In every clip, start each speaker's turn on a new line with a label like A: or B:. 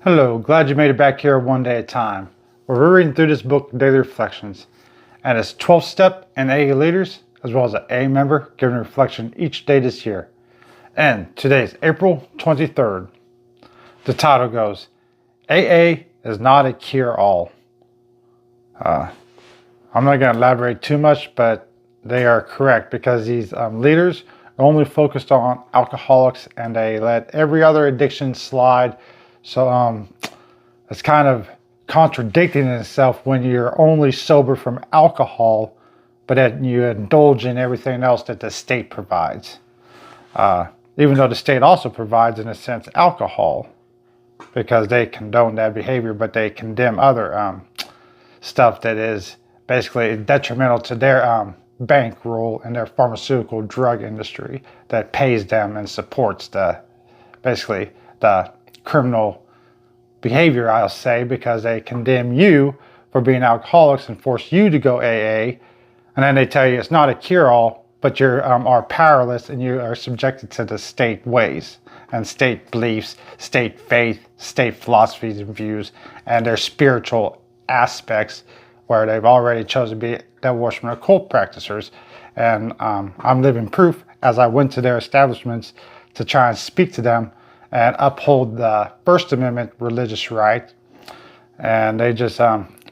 A: Hello, glad you made it back here one day at a time. We're reading through this book, Daily Reflections, and it's 12-step and AA leaders, as well as an AA member, giving a reflection each day this year. And today is April 23rd. The title goes, AA is not a cure-all. I'm not going to elaborate too much, but they are correct because these leaders are only focused on alcoholics and they let every other addiction slide. So it's kind of contradicting in itself when you're only sober from alcohol, but then you indulge in everything else that the state provides. Even though the state also provides, in a sense, alcohol, because they condone that behavior, but they condemn other stuff that is basically detrimental to their bankroll and their pharmaceutical drug industry that pays them and supports basically the criminal behavior, I'll say, because they condemn you for being alcoholics and force you to go AA, and then they tell you it's not a cure-all, but you are powerless and you are subjected to the state ways and state beliefs, state faith, state philosophies and views, and their spiritual aspects where they've already chosen to be devotional occult practitioners. And I'm living proof as I went to their establishments to try and speak to them and uphold the First Amendment religious right. And they just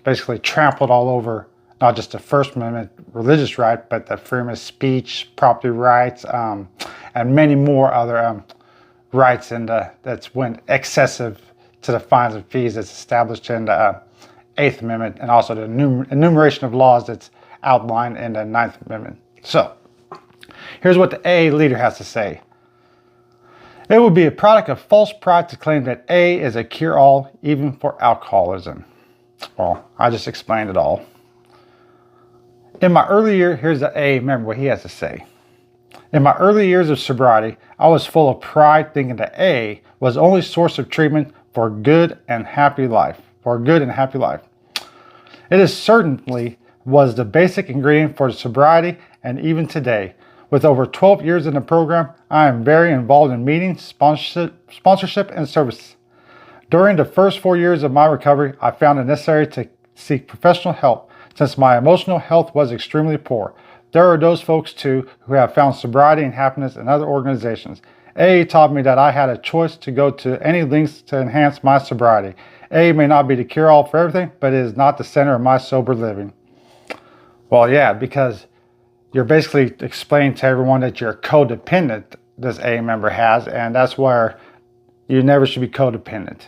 A: basically trampled all over not just the First Amendment religious right, but the freedom of speech, property rights, and many more other rights that's went excessive to the fines and fees that's established in the Eighth Amendment, and also the enumeration of laws that's outlined in the Ninth Amendment. So here's what the AA leader has to say. It would be a product of false pride to claim that AA is a cure-all even for alcoholism. Well, I just explained it all. In my early years, here's the AA member, what he has to say. In my early years of sobriety, I was full of pride thinking that AA was the only source of treatment for a good and happy life. It is certainly was the basic ingredient for sobriety, and even today, with over 12 years in the program, I am very involved in meetings, sponsorship, and service. During the first 4 years of my recovery, I found it necessary to seek professional help since my emotional health was extremely poor. There are those folks too who have found sobriety and happiness in other organizations. AA taught me that I had a choice to go to any lengths to enhance my sobriety. AA may not be the cure-all for everything, but it is not the center of my sober living. Well, yeah, because you're basically explaining to everyone that you're codependent, this AA member has, and that's where you never should be codependent.